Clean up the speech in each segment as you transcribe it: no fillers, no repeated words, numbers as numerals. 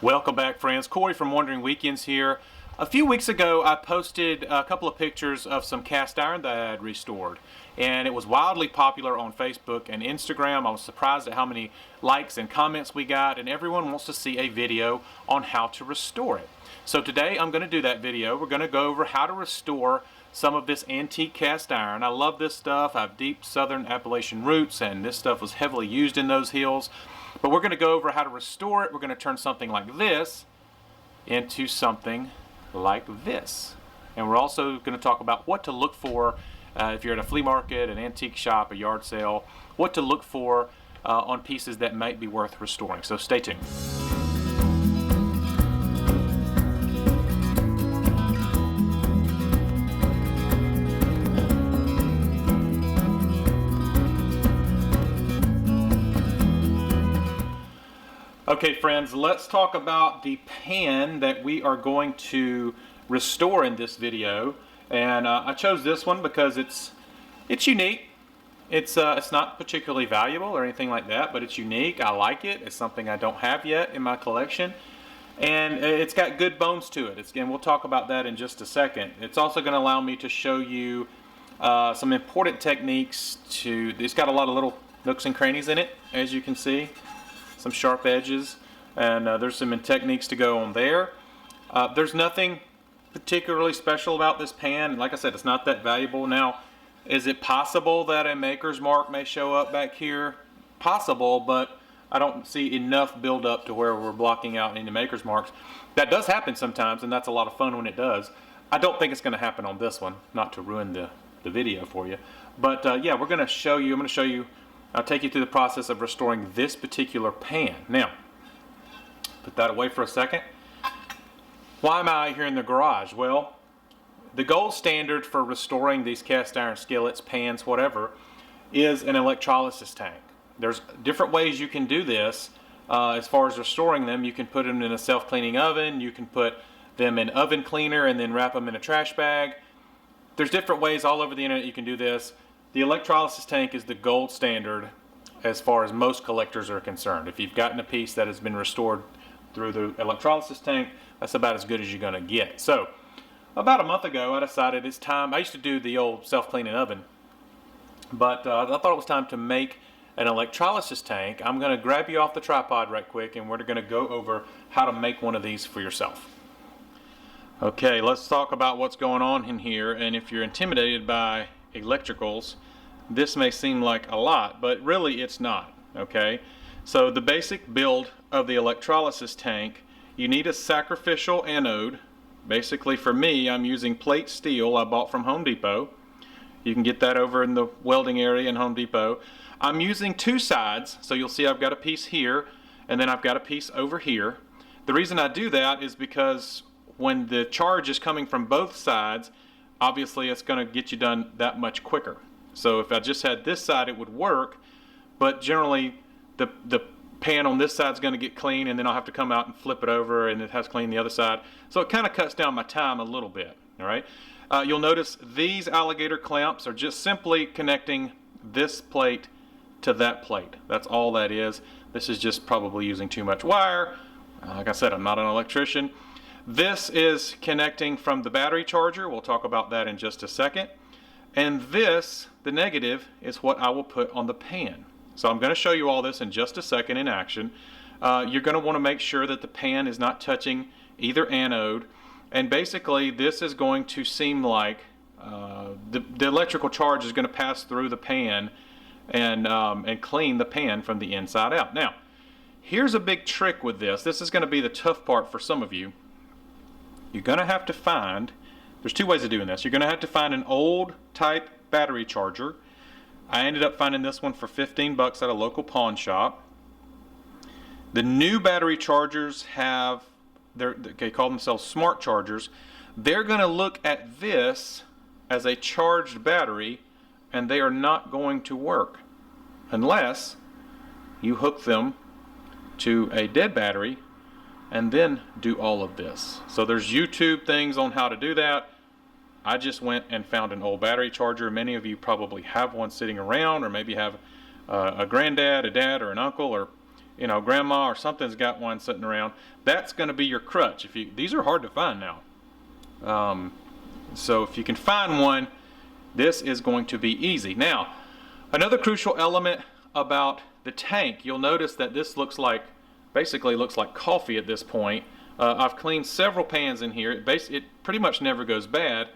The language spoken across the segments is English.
Welcome back, friends. Corey from Wandering Weekends here. A few weeks ago I posted a couple of pictures of some cast iron that I had restored, and it was wildly popular on Facebook and Instagram. I was surprised at how many likes and comments we got, and everyone wants to see a video on how to restore it. So today I'm going to do that video. We're going to go over how to restore some of this antique cast iron. I love this stuff. I have deep southern Appalachian roots, and this stuff was heavily used in those hills. But we're going to go over how to restore it. We're going to turn something like this into something like this. And we're also going to talk about what to look for if you're at a flea market, an antique shop, a yard sale, what to look for on pieces that might be worth restoring. So stay tuned. Okay, friends, let's talk about the pan that we are going to restore in this video. And I chose this one because it's unique. It's not particularly valuable or anything like that, but it's unique. I like it. It's something I don't have yet in my collection, and it's got good bones to it. And we'll talk about that in just a second. It's also going to allow me to show you some important techniques. It's got a lot of little nooks and crannies in it, as you can see. Some sharp edges, and there's some techniques to go on there. There's nothing particularly special about this pan. Like I said, it's not that valuable. Now, is it possible that a maker's mark may show up back here? Possible, but I don't see enough build up to where we're blocking out any maker's marks. That does happen sometimes, and that's a lot of fun when it does. I don't think it's going to happen on this one, not to ruin the video for you. But yeah, we're going to show you, I'll take you through the process of restoring this particular pan. Now, put that away for a second. Why am I out here in the garage? Well, the gold standard for restoring these cast iron skillets, pans, whatever, is an electrolysis tank. There's different ways you can do this as far as restoring them. You can put them in a self-cleaning oven. You can put them in oven cleaner and then wrap them in a trash bag. There's different ways all over the internet you can do this. The electrolysis tank is the gold standard as far as most collectors are concerned. If you've gotten a piece that has been restored through the electrolysis tank, that's about as good as you're going to get. So, about a month ago, I decided it's time. I used to do the old self-cleaning oven, but I thought it was time to make an electrolysis tank. I'm going to grab you off the tripod right quick, and we're going to go over how to make one of these for yourself. Okay, let's talk about what's going on in here, and if you're intimidated by electricals, this may seem like a lot, but really it's not. Okay, so the basic build of the electrolysis tank, you need a sacrificial anode. Basically, for me, I'm using plate steel I bought from Home Depot. You can get that over in the welding area in Home Depot. I'm using two sides, so you'll see I've got a piece here and then I've got a piece over here. The reason I do that is because when the charge is coming from both sides, obviously it's going to get you done that much quicker. So if I just had this side, it would work, but generally the pan on this side is going to get clean, and then I'll have to come out and flip it over, and it has to clean the other side. So it kind of cuts down my time a little bit. All right. You'll notice these alligator clamps are just simply connecting this plate to that plate. That's all that is. This is just probably using too much wire. Like I said, I'm not an electrician. This is connecting from the battery charger. We'll talk about that in just a second. And this, the negative, is what I will put on the pan. So I'm going to show you all this in just a second in action. You're going to want to make sure that the pan is not touching either anode. And basically, this is going to seem like the electrical charge is going to pass through the pan and clean the pan from the inside out. Now, here's a big trick with this. This is going to be the tough part for some of you. You're going to have to find, there's two ways of doing this. You're going to have to find an old type battery charger. I ended up finding this one for 15 bucks at a local pawn shop. The new battery chargers they call themselves smart chargers. They're going to look at this as a charged battery, and they are not going to work unless you hook them to a dead battery and then do all of this. So there's YouTube things on how to do that. I just went and found an old battery charger. Many of you probably have one sitting around, or maybe have a granddad, a dad, or an uncle, or you know, grandma or something's got one sitting around, that's going to be your crutch. These are hard to find now. So if you can find one, this is going to be easy. Now, another crucial element about the tank, you'll notice that this basically looks like coffee at this point. I've cleaned several pans in here. It pretty much never goes bad,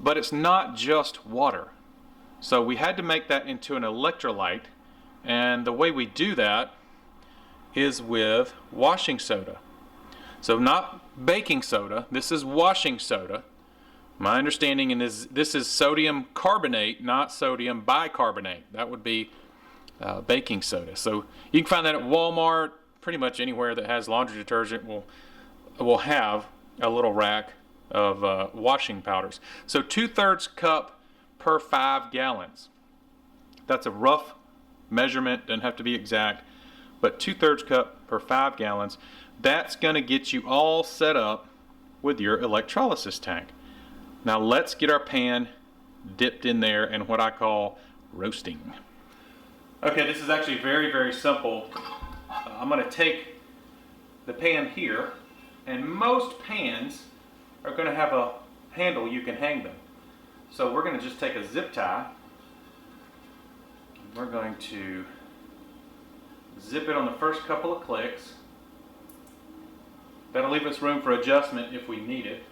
but it's not just water. So we had to make that into an electrolyte, and the way we do that is with washing soda. So not baking soda, this is washing soda. My understanding is this is sodium carbonate, not sodium bicarbonate. That would be baking soda. So you can find that at Walmart. Pretty much anywhere that has laundry detergent will have a little rack of washing powders. So 2/3 cup per 5 gallons. That's a rough measurement, doesn't have to be exact, but 2/3 cup per 5 gallons. That's going to get you all set up with your electrolysis tank. Now let's get our pan dipped in there and what I call roasting. Okay, this is actually very, very simple. I'm going to take the pan here, and most pans are going to have a handle you can hang them. So we're going to just take a zip tie. We're going to zip it on the first couple of clicks. That'll leave us room for adjustment if we need it.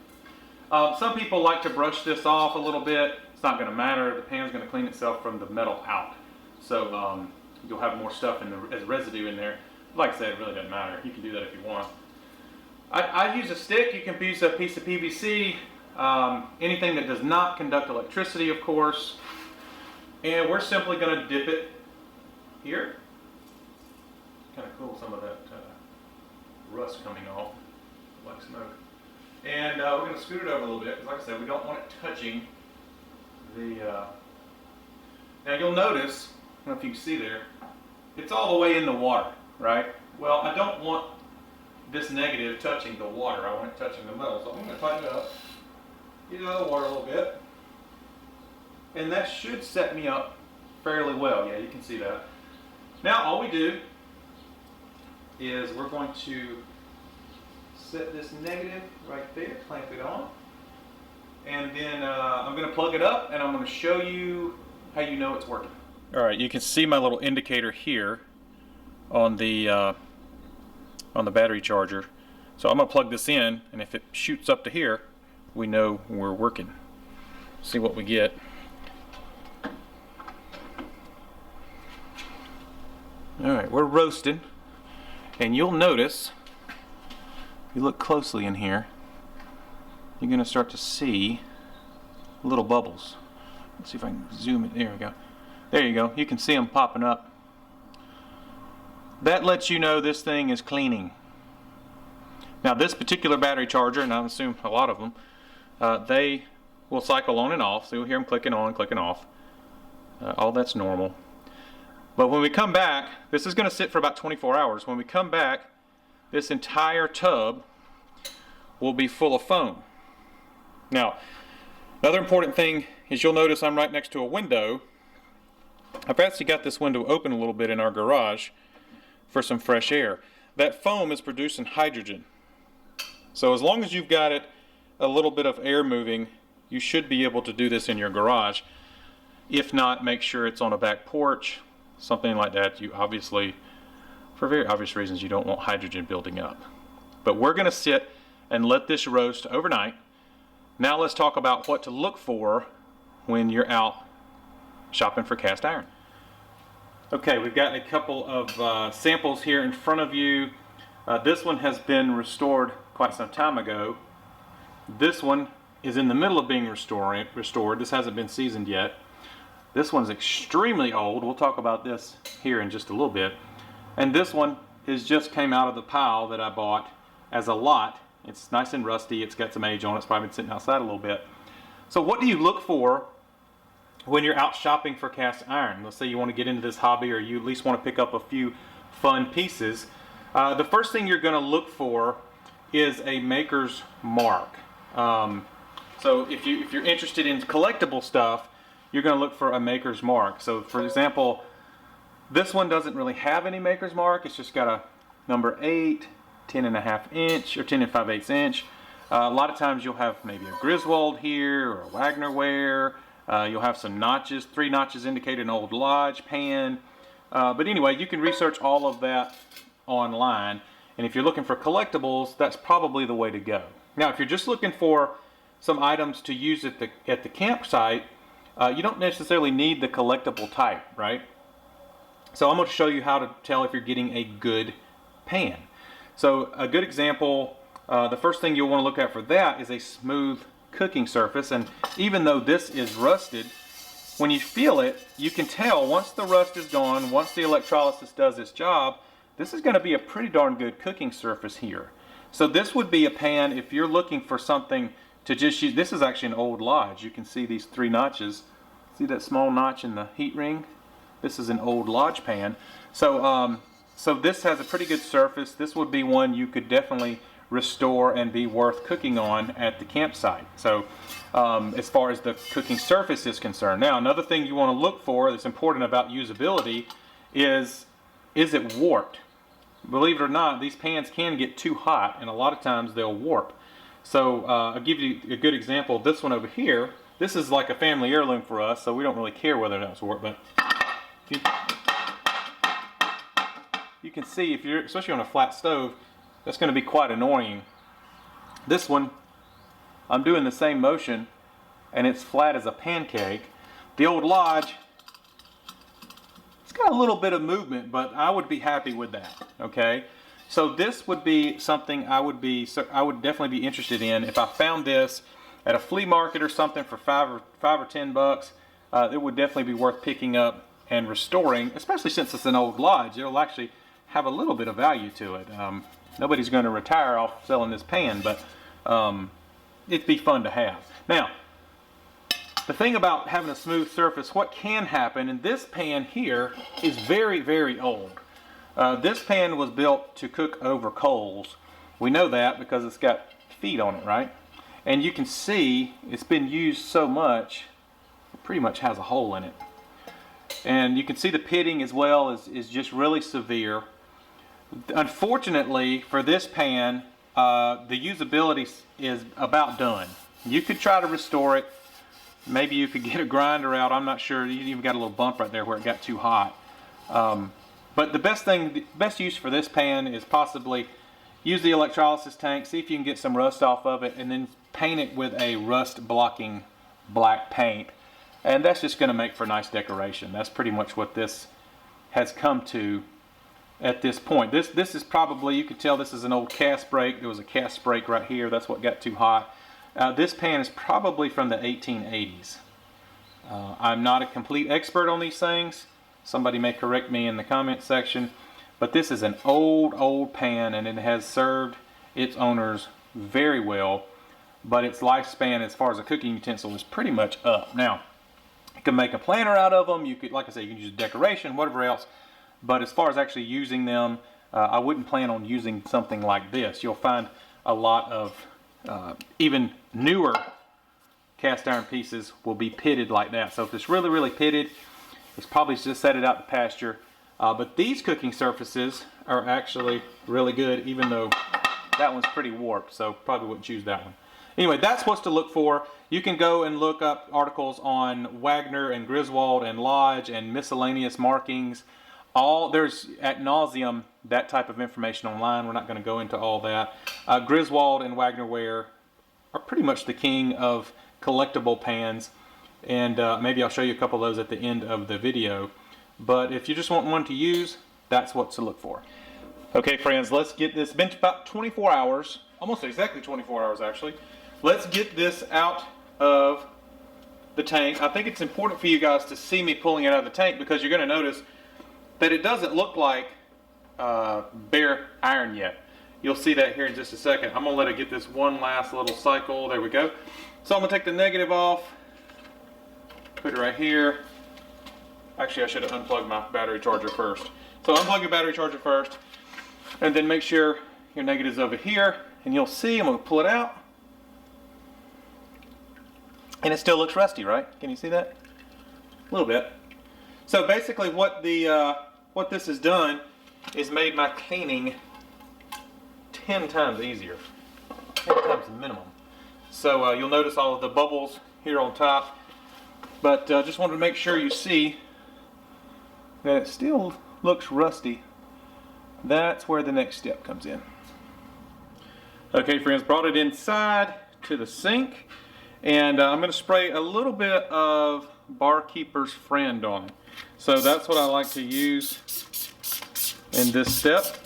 Some people like to brush this off a little bit. It's not going to matter. The pan's going to clean itself from the metal out. So you'll have more stuff as residue in there. Like I said, it really doesn't matter. You can do that if you want. I use a stick. You can use a piece of PVC. Anything that does not conduct electricity, of course. And we're simply going to dip it here. Kind of cool, some of that rust coming off, like smoke. And we're going to scoot it over a little bit, because like I said, we don't want it touching the... Now you'll notice, I don't know if you can see there, it's all the way in the water, right? Well, I don't want this negative touching the water. I want it touching the metal. So I'm going to tighten it up, get it out of the water a little bit. And that should set me up fairly well. Yeah, you can see that. Now all we do is we're going to set this negative right there, clamp it on. And then I'm going to plug it up, and I'm going to show you how you know it's working. All right, you can see my little indicator here on the battery charger. So I'm going to plug this in, and if it shoots up to here, we know we're working. See what we get. All right, we're roasting, and you'll notice, if you look closely in here, you're going to start to see little bubbles. Let's see if I can zoom it. There we go. There you go. You can see them popping up. That lets you know this thing is cleaning. Now this particular battery charger, and I assume a lot of them, they will cycle on and off. So you'll hear them clicking on, clicking off. All that's normal. But when we come back, this is going to sit for about 24 hours. When we come back, this entire tub will be full of foam. Now, another important thing is you'll notice I'm right next to a window. I've actually got this window open a little bit in our garage for some fresh air. That foam is producing hydrogen. So as long as you've got it a little bit of air moving, you should be able to do this in your garage. If not, make sure it's on a back porch, something like that. You obviously, for very obvious reasons, you don't want hydrogen building up. But we're going to sit and let this roast overnight. Now let's talk about what to look for when you're out shopping for cast iron. Okay, we've got a couple of samples here in front of you. This one has been restored quite some time ago. This one is in the middle of being restored. This hasn't been seasoned yet. This one's extremely old. We'll talk about this here in just a little bit. And this one is just came out of the pile that I bought as a lot. It's nice and rusty. It's got some age on it. It's probably been sitting outside a little bit. So what do you look for when you're out shopping for cast iron? Let's say you want to get into this hobby, or you at least want to pick up a few fun pieces. The first thing you're going to look for is a maker's mark. So if you're interested in collectible stuff, you're going to look for a maker's mark. So for example, This one doesn't really have any maker's mark. It's just got a number 8, 10.5 inch or 10 5/8 inch. A lot of times you'll have maybe a Griswold here or a Wagner ware. You'll have some notches, 3 notches indicate an old Lodge pan. But anyway, you can research all of that online. And if you're looking for collectibles, that's probably the way to go. Now, if you're just looking for some items to use at the campsite, you don't necessarily need the collectible type, right? So I'm going to show you how to tell if you're getting a good pan. So a good example, the first thing you'll want to look at for that is a smooth cooking surface. And even though this is rusted, when you feel it, you can tell once the rust is gone, once the electrolysis does its job, this is going to be a pretty darn good cooking surface here. So this would be a pan if you're looking for something to just use. This is actually an old Lodge. You can see these 3 notches. See that small notch in the heat ring? This is an old Lodge pan. So, so this has a pretty good surface. This would be one you could definitely restore and be worth cooking on at the campsite. So as far as the cooking surface is concerned. Now, another thing you want to look for that's important about usability is it warped? Believe it or not, these pans can get too hot, and a lot of times they'll warp. So I'll give you a good example. This one over here, this is like a family heirloom for us, so we don't really care whether that's warped, but you can see, if you're, especially on a flat stove, that's going to be quite annoying. This one, I'm doing the same motion, and it's flat as a pancake. The old Lodge, it's got a little bit of movement, but I would be happy with that, okay? So this would be something I would definitely be interested in. If I found this at a flea market or something for $5 or $10, it would definitely be worth picking up and restoring, especially since it's an old Lodge. It'll actually have a little bit of value to it. Nobody's going to retire off selling this pan, but it'd be fun to have. Now, the thing about having a smooth surface, what can happen, and this pan here is very, very old. This pan was built to cook over coals. We know that because it's got feet on it, right? And you can see it's been used so much, it pretty much has a hole in it. And you can see the pitting as well is just really severe. Unfortunately for this pan, the usability is about done. You could try to restore it. Maybe you could get a grinder out. I'm not sure. You even got a little bump right there where it got too hot. But the best use for this pan is possibly use the electrolysis tank, see if you can get some rust off of it, and then paint it with a rust blocking black paint. And that's just going to make for nice decoration. That's pretty much what this has come to at this point. This is probably, you can tell this is an old cast brake. There was a cast brake right here. That's what got too hot. This pan is probably from the 1880s. I'm not a complete expert on these things. Somebody may correct me in the comment section. But this is an old pan, and it has served its owners very well. But its lifespan as far as a cooking utensil is pretty much up. Now, you can make a planter out of them. You could, like I said, you can use decoration, whatever else. But as far as actually using them, I wouldn't plan on using something like this. You'll find a lot of even newer cast iron pieces will be pitted like that. So if it's really, really pitted, it's probably just set it out to pasture. But these cooking surfaces are actually really good, even though that one's pretty warped. So probably wouldn't choose that one. Anyway, that's what's to look for. You can go and look up articles on Wagner and Griswold and Lodge and miscellaneous markings. There's ad nauseum that type of information online. We're not going to go into all that. Griswold and Wagner ware are pretty much the king of collectible pans, and maybe I'll show you a couple of those at the end of the video. But if you just want one to use, that's what to look for. Okay, friends, let's get this. Been about 24 hours, almost exactly 24 hours actually. Let's get this out of the tank. I think it's important for you guys to see me pulling it out of the tank, because you're going to notice that it doesn't look like bare iron yet. You'll see that here in just a second. I'm going to let it get this one last little cycle. There we go. So I'm going to take the negative off, put it right here. Actually, I should have unplugged my battery charger first. So unplug your battery charger first, and then make sure your negative's over here. And you'll see, I'm going to pull it out. And it still looks rusty, right? Can you see that? A little bit. So basically what the what this has done is made my cleaning 10 times easier. 10 times the minimum. So you'll notice all of the bubbles here on top. But just wanted to make sure you see that it still looks rusty. That's where the next step comes in. Okay friends, brought it inside to the sink, and I'm going to spray a little bit of Barkeeper's Friend on it. So that's what I like to use in this step.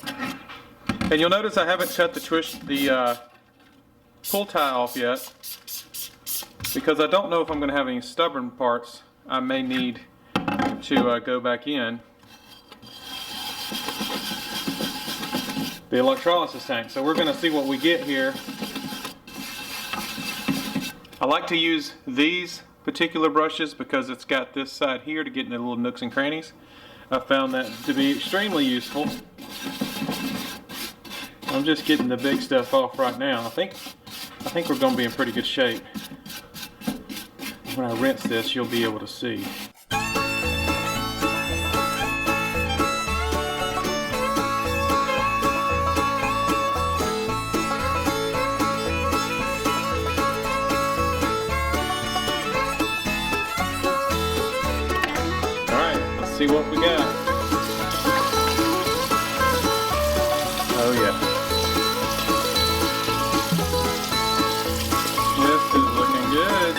And you'll notice I haven't cut the pull tie off yet, because I don't know if I'm going to have any stubborn parts I may need to go back in the electrolysis tank. So we're going to see what we get here. I like to use these particular brushes because it's got this side here to get in the little nooks and crannies. I found that to be extremely useful. I'm just getting the big stuff off right now. I think we're going to be in pretty good shape. When I rinse this, you'll be able to see. See what we got. Oh yeah. This is looking good.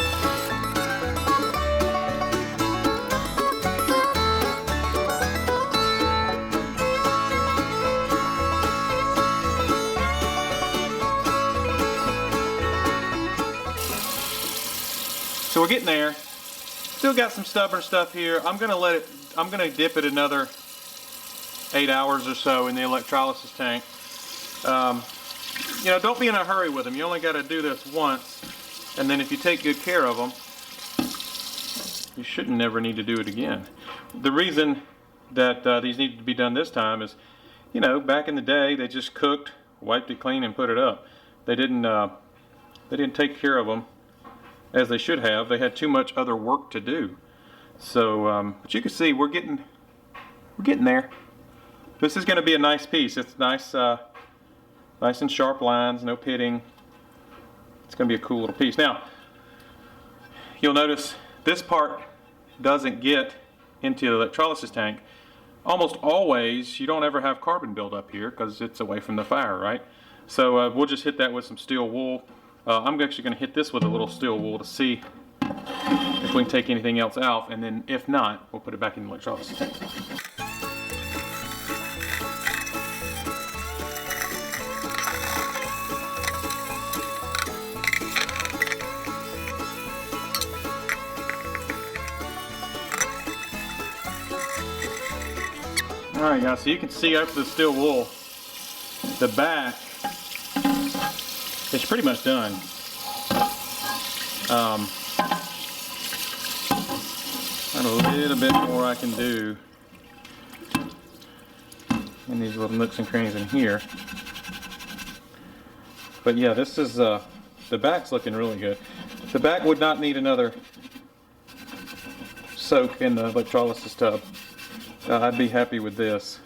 So we're getting there. Still got some stubborn stuff here. I'm gonna dip it another 8 hours or so in the electrolysis tank. You know, don't be in a hurry with them. You only got to do this once, and then if you take good care of them, you shouldn't never need to do it again. The reason that these need to be done this time is, you know, back in the day they just cooked, wiped it clean, and put it up. They didn't take care of them as they should have. They had too much other work to do. So, but you can see we're getting there. This is going to be a nice piece. It's nice, nice and sharp lines, no pitting. It's going to be a cool little piece. Now, you'll notice this part doesn't get into the electrolysis tank. Almost always, you don't ever have carbon buildup here because it's away from the fire, right? So we'll just hit that with some steel wool. I'm actually going to hit this with a little steel wool to see if we can take anything else out, and then if not, we'll put it back in the electrolysis tank. Alright guys, so you can see after the steel wool, the back is pretty much done. Got a little bit more I can do in these little nooks and crannies in here. But yeah, this is, the back's looking really good. The back would not need another soak in the electrolysis tub. I'd be happy with this.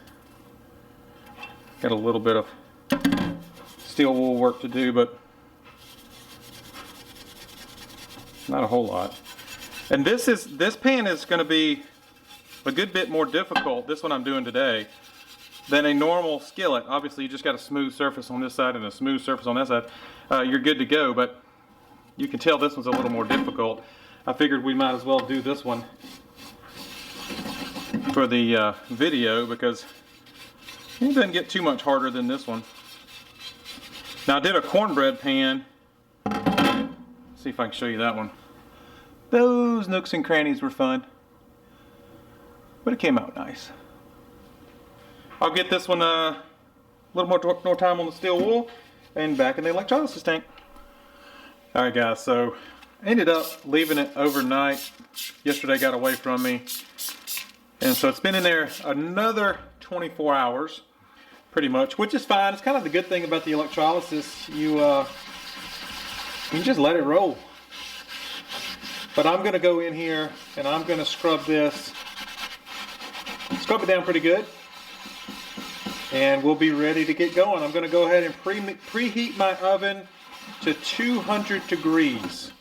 Got a little bit of steel wool work to do, but not a whole lot. And this pan is going to be a good bit more difficult, this one I'm doing today, than a normal skillet. Obviously you just got a smooth surface on this side and a smooth surface on that side. You're good to go, but you can tell this one's a little more difficult. I figured we might as well do this one for the video because it doesn't get too much harder than this one. Now I did a cornbread pan. Let's see if I can show you that one. Those nooks and crannies were fun, but it came out nice. I'll get this one a little more time on the steel wool and back in the electrolysis tank. Alright guys, so I ended up leaving it overnight. Yesterday got away from me, and so it's been in there another 24 hours pretty much, which is fine. It's kind of the good thing about the electrolysis. You can just let it roll. But I'm going to go in here and I'm going to scrub this scrub it down pretty good. And we'll be ready to get going. I'm going to go ahead and preheat my oven to 200 degrees.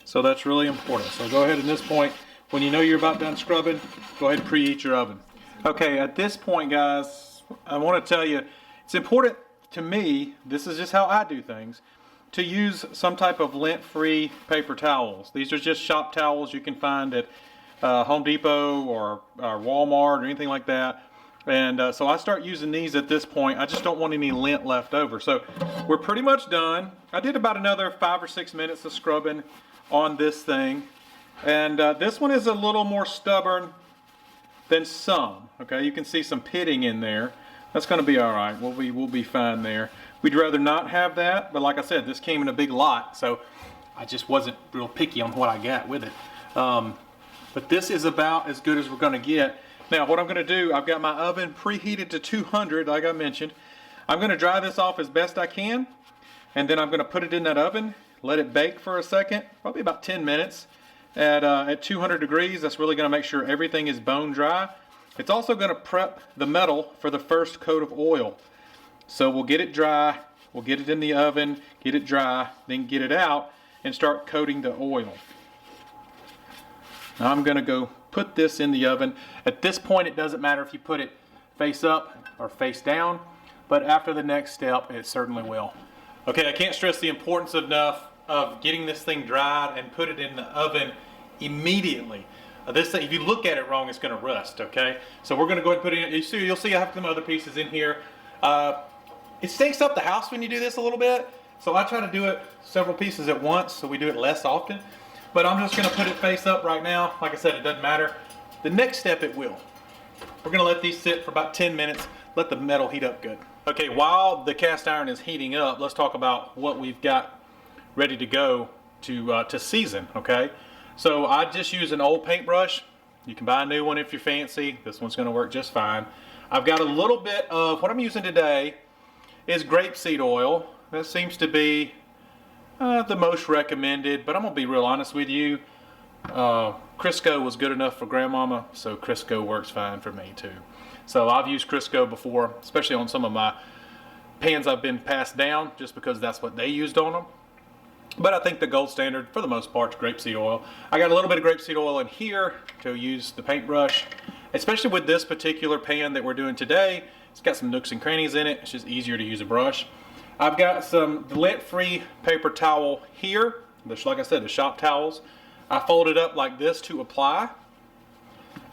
So that's really important. So go ahead at this point, when you know you're about done scrubbing, go ahead and preheat your oven. Okay, at this point, guys, I want to tell you, it's important to me, this is just how I do things, to use some type of lint-free paper towels. These are just shop towels you can find at Home Depot or Walmart or anything like that. And so I start using these at this point. I just don't want any lint left over. So we're pretty much done. I did about another 5 or 6 minutes of scrubbing on this thing. And this one is a little more stubborn than some. Okay, you can see some pitting in there. That's going to be all right. We'll be fine there. We'd rather not have that, but like I said, this came in a big lot, so I just wasn't real picky on what I got with it. But this is about as good as we're going to get. Now, what I'm going to do, I've got my oven preheated to 200, like I mentioned. I'm going to dry this off as best I can, and then I'm going to put it in that oven, let it bake for a second, probably about 10 minutes at 200 degrees. That's really going to make sure everything is bone dry. It's also going to prep the metal for the first coat of oil. So we'll get it dry, we'll get it in the oven, get it dry, then get it out and start coating the oil. Now I'm going to go put this in the oven. At this point, it doesn't matter if you put it face up or face down, but after the next step, it certainly will. Okay, I can't stress the importance enough of getting this thing dried and put it in the oven immediately. This thing, if you look at it wrong, it's going to rust. Okay, so we're going to go ahead and put it in. You'll see I have some other pieces in here. It stinks up the house when you do this a little bit, so I try to do it several pieces at once, so we do it less often. But I'm just going to put it face up right now. Like I said, it doesn't matter. The next step, it will. We're going to let these sit for about 10 minutes, let the metal heat up good. Okay, while the cast iron is heating up, let's talk about what we've got ready to go to season. Okay, so I just use an old paintbrush. You can buy a new one if you're fancy. This one's going to work just fine. I've got a little bit of what I'm using today is grapeseed oil. That seems to be the most recommended, but I'm gonna be real honest with you. Crisco was good enough for Grandmama, so Crisco works fine for me too. So I've used Crisco before, especially on some of my pans I've been passed down, just because that's what they used on them. But I think the gold standard, for the most part, is grapeseed oil. I got a little bit of grapeseed oil in here to use the paintbrush, especially with this particular pan that we're doing today. It's got some nooks and crannies in it. It's just easier to use a brush. I've got some lint-free paper towel here. Like I said, the shop towels. I fold it up like this to apply.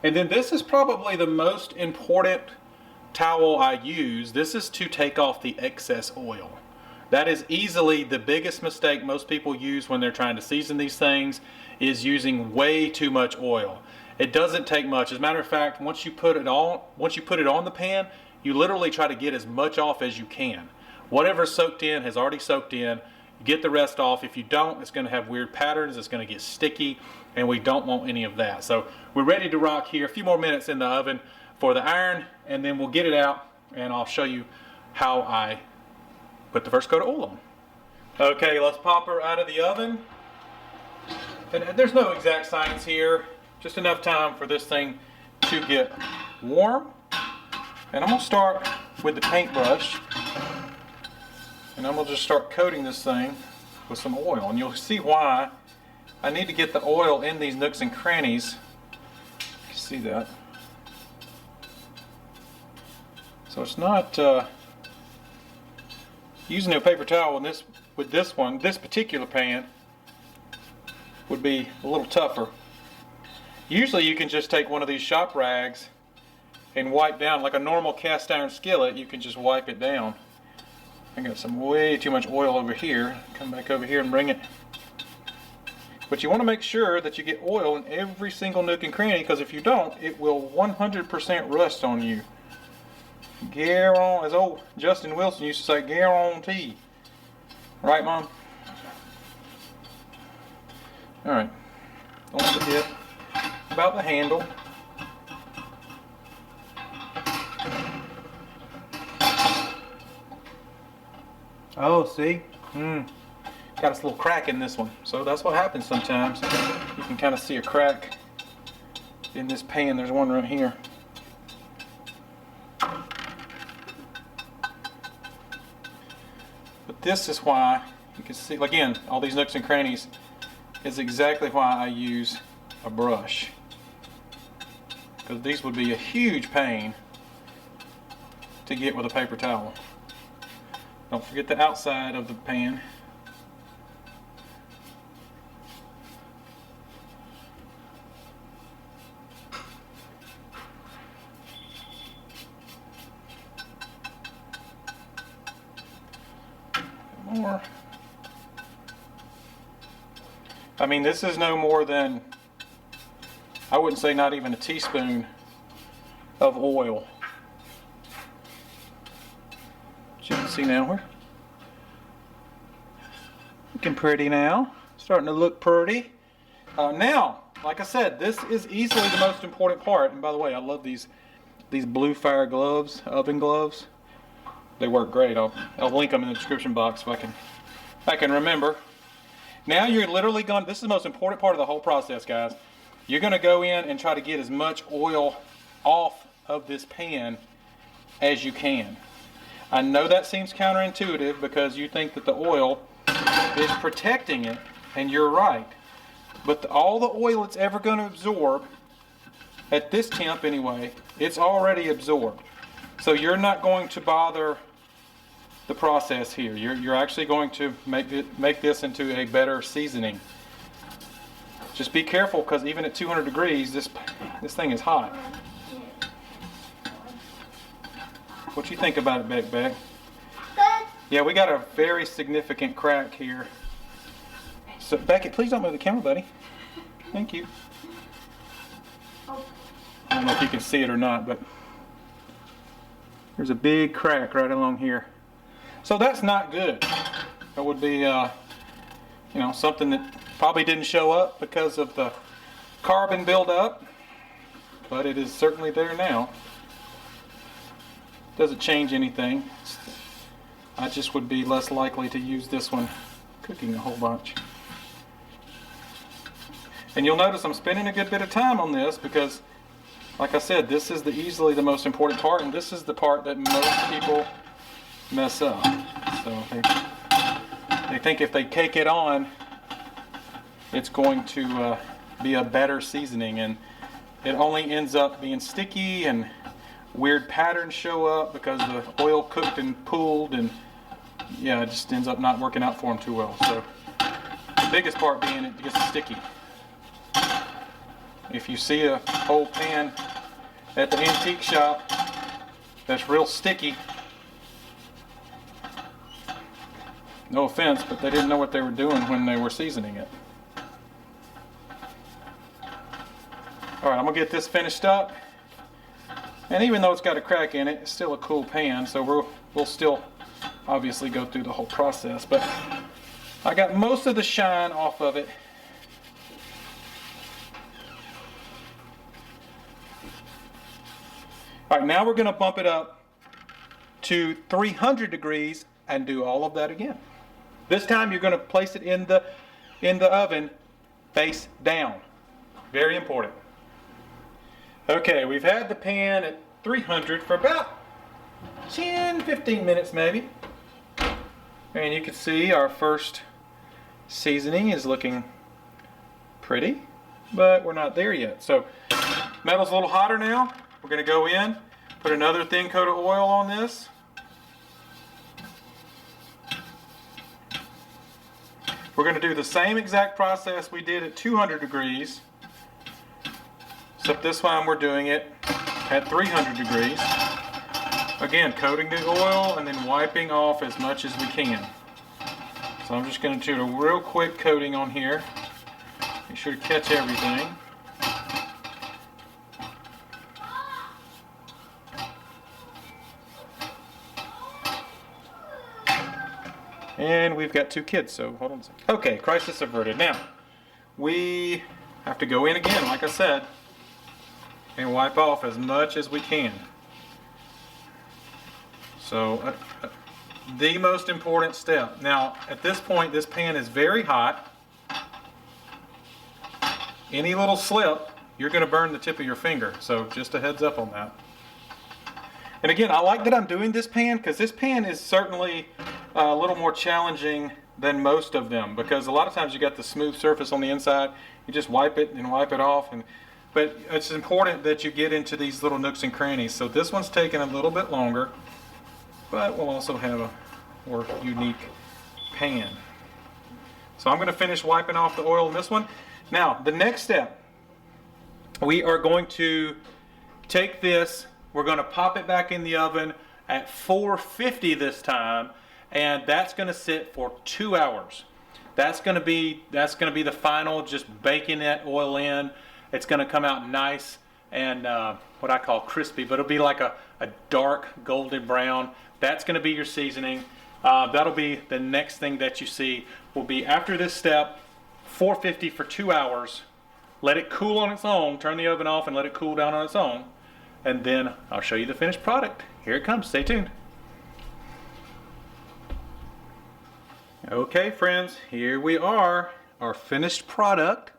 And then this is probably the most important towel I use. This is to take off the excess oil. That is easily the biggest mistake most people use when they're trying to season these things, is using way too much oil. It doesn't take much. As a matter of fact, once you put it on the pan, you literally try to get as much off as you can. Whatever's soaked in has already soaked in. You get the rest off. If you don't, it's going to have weird patterns. It's going to get sticky, and we don't want any of that. So we're ready to rock here. A few more minutes in the oven for the iron, and then we'll get it out, and I'll show you how I put the first coat of oil on. Okay, let's pop her out of the oven. And there's no exact science here. Just enough time for this thing to get warm. And I'm going to start with the paintbrush, and I'm going to just start coating this thing with some oil. And you'll see why I need to get the oil in these nooks and crannies. You can see that. So it's not using a paper towel with this particular pan would be a little tougher. Usually you can just take one of these shop rags and wipe down, like a normal cast iron skillet. You can just wipe it down. I got some way too much oil over here. Come back over here and bring it. But you want to make sure that you get oil in every single nook and cranny, because if you don't, it will 100% rust on you. As old Justin Wilson used to say, guarantee. Right, Mom? Alright. Don't forget about the handle. Oh, see? Got this little crack in this one. So that's what happens sometimes. You can kind of see a crack in this pan. There's one right here. this is why, you can see, again, all these nooks and crannies is exactly why I use a brush. Because these would be a huge pain to get with a paper towel. Don't forget the outside of the pan. More. I mean, this is no more than, I wouldn't say not even a teaspoon of oil. As you can see now, we're looking pretty now. Starting to look pretty. Now, like I said, this is easily the most important part. And by the way, I love these Blue Fire gloves, oven gloves. They work great. I'll link them in the description box if I can remember. Now you're literally going, this is the most important part of the whole process, guys. You're going to go in and try to get as much oil off of this pan as you can. I know that seems counterintuitive because you think that the oil is protecting it, and you're right. But all the oil it's ever going to absorb, at this temp anyway, it's already absorbed. So you're not going to bother the process here. You're actually going to make this into a better seasoning. Just be careful, because even at 200 degrees, this thing is hot. What you think about it, Beck? Good. Yeah, we got a very significant crack here. So Beckett, please don't move the camera, buddy. Thank you. I don't know if you can see it or not, but there's a big crack right along here. So that's not good. That would be, you know, something that probably didn't show up because of the carbon buildup, but it is certainly there now. Doesn't change anything. I just would be less likely to use this one cooking a whole bunch. And you'll notice I'm spending a good bit of time on this because, like I said, this is easily the most important part, and this is the part that most people mess up. So they think if they cake it on, it's going to be a better seasoning, and it only ends up being sticky, and weird patterns show up because the oil cooked and pooled, and yeah, it just ends up not working out for them too well. So the biggest part being it gets sticky. If you see a old pan at the antique shop that's real sticky, no offense, but they didn't know what they were doing when they were seasoning it. Alright, I'm going to get this finished up. And even though it's got a crack in it, it's still a cool pan, so we'll still obviously go through the whole process. But I got most of the shine off of it. Alright, now we're going to bump it up to 300 degrees and do all of that again. This time you're going to place it in the oven face down. Very important. Okay, we've had the pan at 300 for about 10-15 minutes maybe. And you can see our first seasoning is looking pretty, but we're not there yet. So metal's a little hotter now. We're going to go in, put another thin coat of oil on this. We're going to do the same exact process we did at 200 degrees, except this time we're doing it at 300 degrees. Again, coating the oil and then wiping off as much as we can. So I'm just going to do a real quick coating on here. Make sure to catch everything. And we've got two kids, so hold on a second. Okay, crisis averted. Now, we have to go in again, like I said, and wipe off as much as we can. So, the most important step. Now, at this point, this pan is very hot. Any little slip, you're going to burn the tip of your finger. So, just a heads up on that. And again, I like that I'm doing this pan because this pan is certainly a little more challenging than most of them, because a lot of times you got the smooth surface on the inside. You just wipe it and wipe it off, but it's important that you get into these little nooks and crannies. So this one's taking a little bit longer, but we'll also have a more unique pan. So I'm going to finish wiping off the oil in this one. Now the next step, we are going to take this, we're going to pop it back in the oven at 450 this time, and that's going to sit for 2 hours. That's going to be the final, just baking that oil in. It's going to come out nice and what I call crispy, but it'll be like a dark golden brown. That's going to be your seasoning. That'll be the next thing that you see. Will be after this step, 450 for 2 hours. Let it cool on its own. Turn the oven off and let it cool down on its own. And then I'll show you the finished product. Here it comes. Stay tuned. Okay, friends, here we are, our finished product.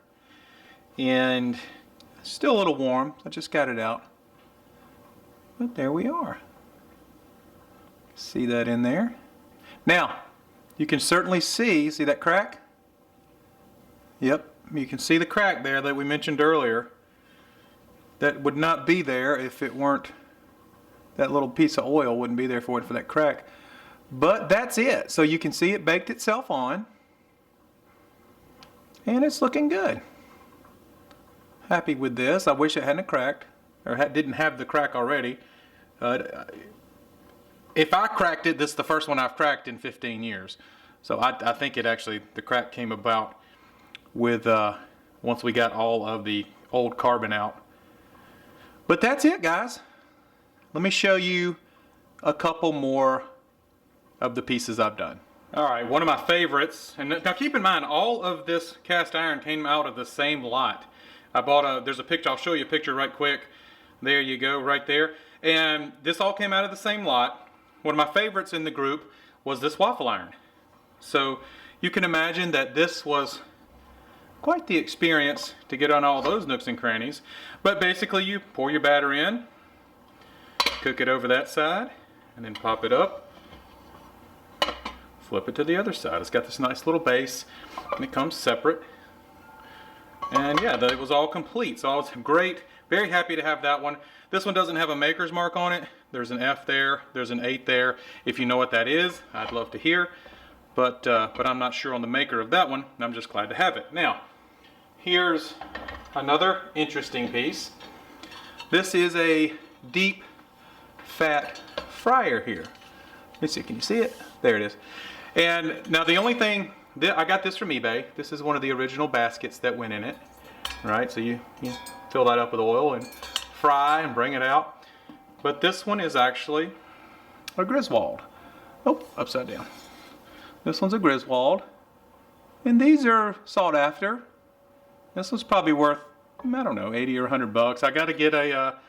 And it's still a little warm. I just got it out. But there we are. See that in there? Now, you can certainly see that crack? Yep, you can see the crack there that we mentioned earlier. That would not be there if it weren't, that little piece of oil wouldn't be there for that crack. But that's it. So you can see it baked itself on. And it's looking good. Happy with this. I wish it hadn't cracked, or didn't have the crack already. If I cracked it, this is the first one I've cracked in 15 years. So I think the crack came about with once we got all of the old carbon out. But that's it, guys. Let me show you a couple more of the pieces I've done. All right, one of my favorites, and now keep in mind, all of this cast iron came out of the same lot. I bought there's a picture, I'll show you a picture right quick. There you go, right there. And this all came out of the same lot. One of my favorites in the group was this waffle iron. So you can imagine that this was quite the experience to get on all those nooks and crannies. But basically you pour your batter in, cook it over that side, and then pop it up. Flip it to the other side. It's got this nice little base, and it comes separate. And yeah, it was all complete. So I was great, very happy to have that one. This one doesn't have a maker's mark on it. There's an F there, there's an 8 there. If you know what that is, I'd love to hear. But I'm not sure on the maker of that one. I'm just glad to have it. Now, here's another interesting piece. This is a deep fat fryer here. Let's see, can you see it? There it is. And now the only thing, I got this from eBay. This is one of the original baskets that went in it. Right, so you fill that up with oil and fry and bring it out. But this one is actually a Griswold. Oh, upside down. This one's a Griswold. And these are sought after. This one's probably worth, I don't know, 80 or 100 bucks. I got to get a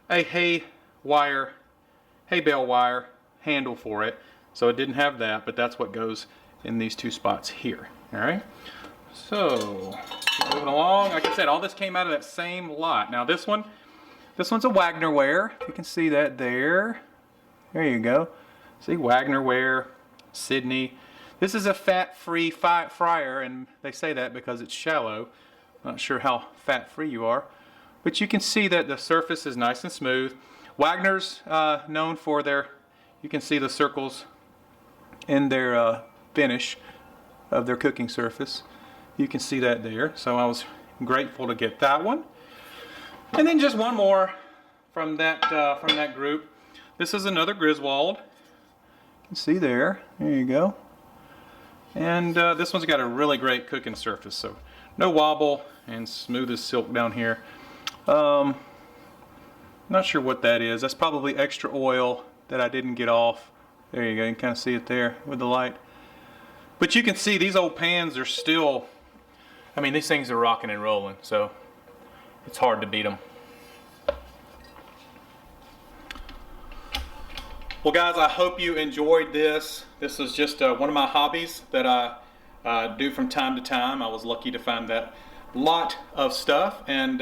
hay bale wire handle for it. So it didn't have that, but that's what goes in these two spots here. All right. So moving along, like I said, all this came out of that same lot. Now this one's a Wagner ware. You can see that there. There you go. See, Wagner ware, Sydney. This is a fat-free fryer, and they say that because it's shallow. Not sure how fat-free you are, but you can see that the surface is nice and smooth. Wagner's known for you can see the circles in their finish of their cooking surface. You can see that there. So I was grateful to get that one. And then just one more from that group. This is another Griswold. You can see there. There you go. And this one's got a really great cooking surface. So no wobble and smooth as silk down here. Not sure what that is. That's probably extra oil that I didn't get off. There you go. You can kind of see it there with the light. But you can see these old pans are still, I mean, these things are rocking and rolling, so it's hard to beat them. Well, guys, I hope you enjoyed this. This is just one of my hobbies that I do from time to time. I was lucky to find that lot of stuff. And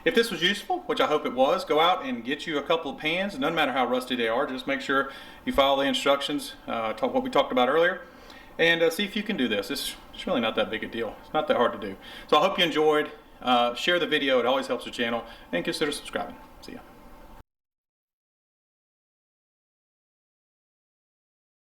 if this was useful, which I hope it was, go out and get you a couple of pans. No matter how rusty they are, just make sure you follow the instructions, what we talked about earlier, and see if you can do this. It's really not that big a deal. It's not that hard to do. So I hope you enjoyed. Share the video. It always helps the channel. And consider subscribing. See ya.